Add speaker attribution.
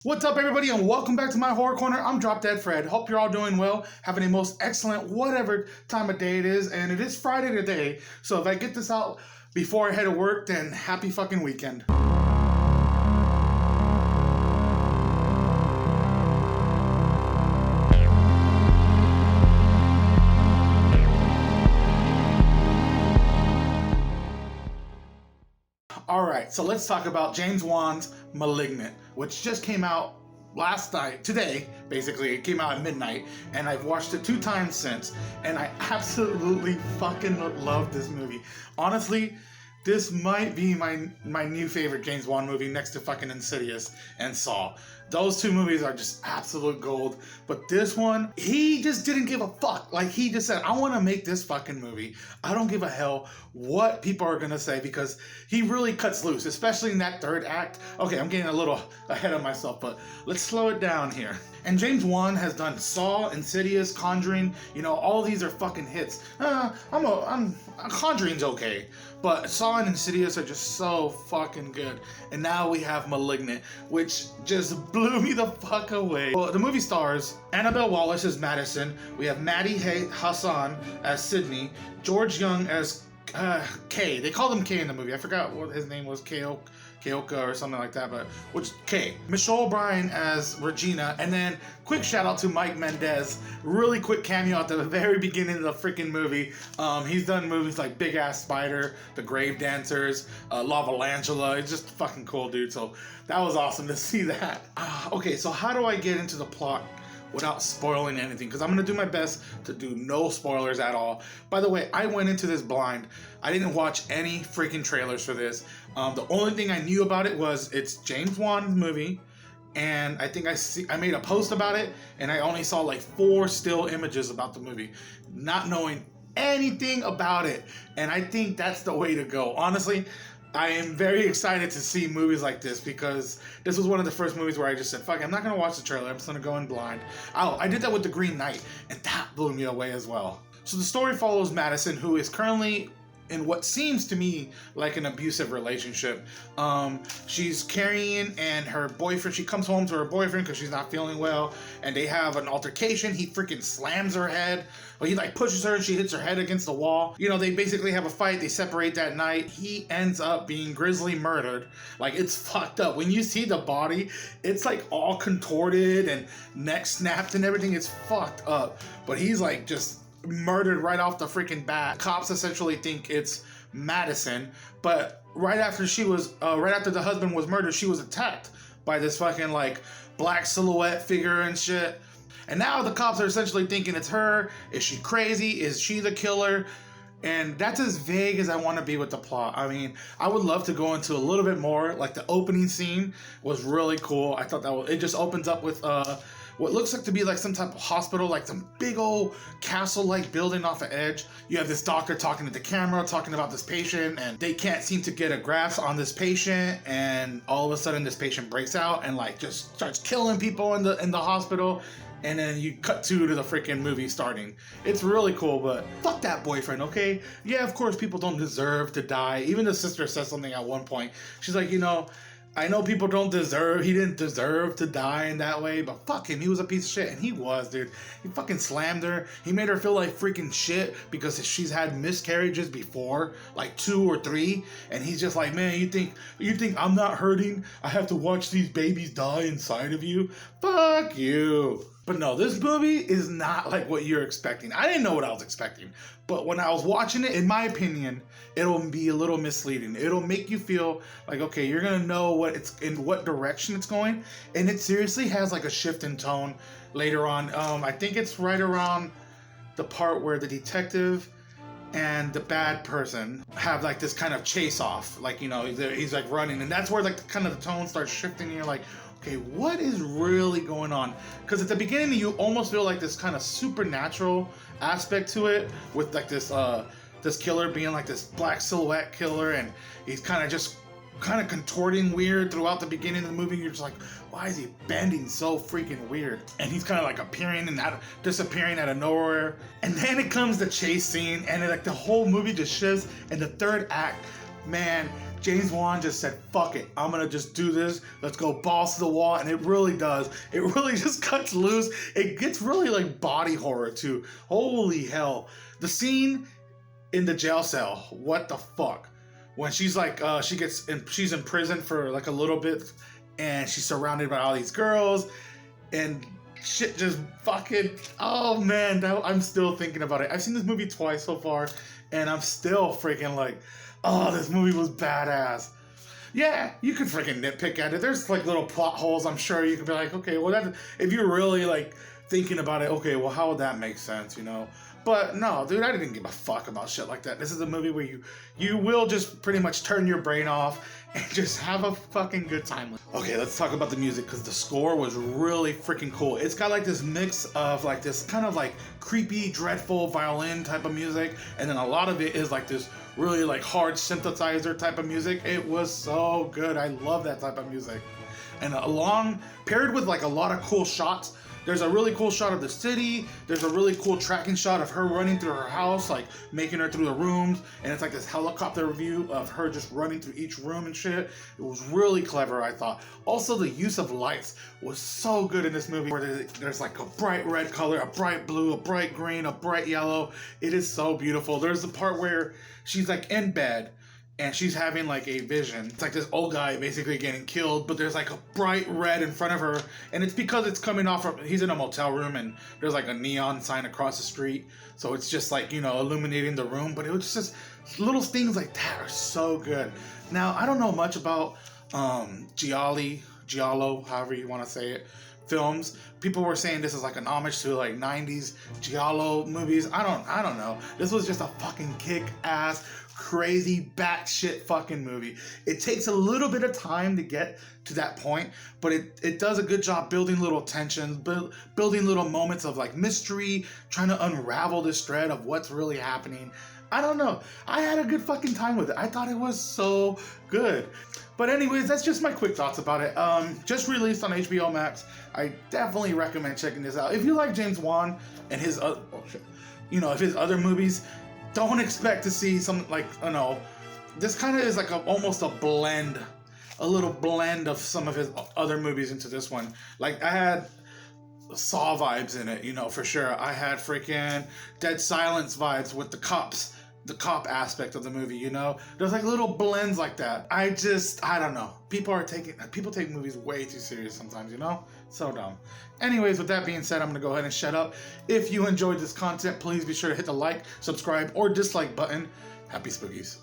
Speaker 1: What's up, everybody, and welcome back to my horror corner. I'm Drop Dead Fred. Hope you're all doing well, having a most excellent whatever time of day it is, and it is Friday today. So if I get this out before I head to work, then happy fucking weekend. Alright, so let's talk about James Wan's Malignant, which just came out today, basically. It came out at midnight, and I've watched it 2 times since, and I absolutely fucking love this movie. Honestly, this might be my new favorite James Wan movie next to fucking Insidious and Saw. Those 2 movies are just absolute gold. But this one, he just didn't give a fuck. Like, he just said, I want to make this fucking movie. I don't give a hell what people are going to say, because he really cuts loose, especially in that 3rd act. Okay, I'm getting a little ahead of myself, but let's slow it down here. And James Wan has done Saw, Insidious, Conjuring. You know, all these are fucking hits. Conjuring's okay, but Saw and Insidious are just so fucking good. And now we have Malignant, which just blew me the fuck away. Well, the movie stars Annabelle Wallis as Madison. We have Maddie Hassan as Sydney. George Young as Kay. They called him Kay in the movie. I forgot what his name was, Keoka or something like that, but which Kay. Michelle O'Brien as Regina, and then quick shout out to Mike Mendez. Really quick cameo at the very beginning of the freaking movie. He's done movies like Big Ass Spider, The Grave Dancers, Lavalangela. It's just fucking cool, dude. So that was awesome to see that. Okay, so how do I get into the plot without spoiling anything? Because I'm going to do my best to do no spoilers at all. By the way, I went into this blind. I didn't watch any freaking trailers for this. The only thing I knew about it was it's James Wan's movie, and I think I made a post about it, and I only saw like 4 still images about the movie, not knowing anything about it. And I think that's the way to go. Honestly, I am very excited to see movies like this, because this was one of the first movies where I just said, fuck, I'm not going to watch the trailer. I'm just going to go in blind. Oh, I did that with The Green Knight, and that blew me away as well. So the story follows Madison, who is currently in what seems to me like an abusive relationship. She's carrying, and her boyfriend, she comes home to her boyfriend because she's not feeling well, and they have an altercation. He freaking slams her head. Well, he like pushes her and she hits her head against the wall. You know, they basically have a fight. They separate that night. He ends up being grisly murdered. Like, it's fucked up. When you see the body, it's like all contorted and neck snapped and everything. It's fucked up. But he's like just murdered right off the freaking bat. Cops essentially think it's Madison, but right after the husband was murdered, she was attacked by this fucking like black silhouette figure and shit. And now the cops are essentially thinking it's her. Is she crazy? Is she the killer? And that's as vague as I want to be with the plot. I mean, I would love to go into a little bit more. Like, the opening scene was really cool. I thought it just opens up with what looks like to be like some type of hospital, like some big old castle-like building off an edge. You have this doctor talking to the camera, talking about this patient, and they can't seem to get a grasp on this patient, and all of a sudden this patient breaks out and like just starts killing people in the hospital. And then you cut to the freaking movie starting. It's really cool, but fuck that boyfriend, okay? Yeah, of course people don't deserve to die. Even the sister says something at one point. She's like, you know, I know people he didn't deserve to die in that way, but fuck him, he was a piece of shit. And he was, dude. He fucking slammed her. He made her feel like freaking shit because she's had miscarriages before, like 2 or 3. And he's just like, man, you think I'm not hurting? I have to watch these babies die inside of you? Fuck you. But no, this movie is not like what you're expecting. I didn't know what I was expecting. But when I was watching it, in my opinion, it'll be a little misleading. It'll make you feel like, okay, you're going to know in what direction it's going. And it seriously has like a shift in tone later on. I think it's right around the part where the detective and the bad person have like this kind of chase off. Like, you know, he's like running. And that's where like the tone starts shifting. And you're like, okay, what is really going on? Because at the beginning, you almost feel like this kind of supernatural aspect to it, with like this killer being like this black silhouette killer, and he's kind of contorting weird throughout the beginning of the movie. You're just like, why is he bending so freaking weird? And he's kind of like appearing and disappearing out of nowhere. And then it comes the chase scene, and like the whole movie just shifts, and the 3rd act man, James Wan just said, fuck it, I'm gonna just do this, let's go balls to the wall, and it really does. It really just cuts loose. It gets really like body horror too. Holy hell. The scene in the jail cell, what the fuck? When she's like, she's in prison for like a little bit, and she's surrounded by all these girls, and shit just fucking, oh man, I'm still thinking about it. I've seen this movie twice so far, and I'm still freaking like, oh, this movie was badass. Yeah, you could freaking nitpick at it. There's like little plot holes. I'm sure you could be like, okay, well, that, if you're really like thinking about it, okay, well, how would that make sense, you know? But no, dude, I didn't give a fuck about shit like that. This is a movie where you will just pretty much turn your brain off and just have a fucking good time. Okay, let's talk about the music, because the score was really freaking cool. It's got like this mix of like this kind of like creepy, dreadful violin type of music, and then a lot of it is like this really like hard synthesizer type of music. It was so good. I love that type of music. And paired with like a lot of cool shots. There's a really cool shot of the city. There's a really cool tracking shot of her running through her house, like making her through the rooms. And it's like this helicopter view of her just running through each room and shit. It was really clever, I thought. Also, the use of lights was so good in this movie, where there's like a bright red color, a bright blue, a bright green, a bright yellow. It is so beautiful. There's the part where she's like in bed, and she's having like a vision. It's like this old guy basically getting killed, but there's like a bright red in front of her, and it's because it's coming off from, he's in a motel room, and there's like a neon sign across the street, so it's just like, you know, illuminating the room. But it was just little things like that are so good. Now, I don't know much about Giallo, however you want to say it, films. People were saying this is like an homage to like 90s Giallo movies. I don't know. This was just a fucking kick-ass, crazy, batshit fucking movie. It takes a little bit of time to get to that point, but it does a good job building little tensions, building little moments of like mystery, trying to unravel this thread of what's really happening. I don't know. I had a good fucking time with it. I thought it was so good. But anyways, that's just my quick thoughts about it. Just released on HBO Max. I definitely recommend checking this out. If you like James Wan and his if his other movies, don't expect to see some like, this kind of is like almost a little blend of some of his other movies into this one. Like, I had Saw vibes in it, for sure. I had freaking Dead Silence vibes with the cop aspect of the movie, There's like little blends like that. I don't know. People take movies way too serious sometimes, So dumb. Anyways, with that being said, I'm gonna go ahead and shut up. If you enjoyed this content, please be sure to hit the like, subscribe, or dislike button. Happy spookies.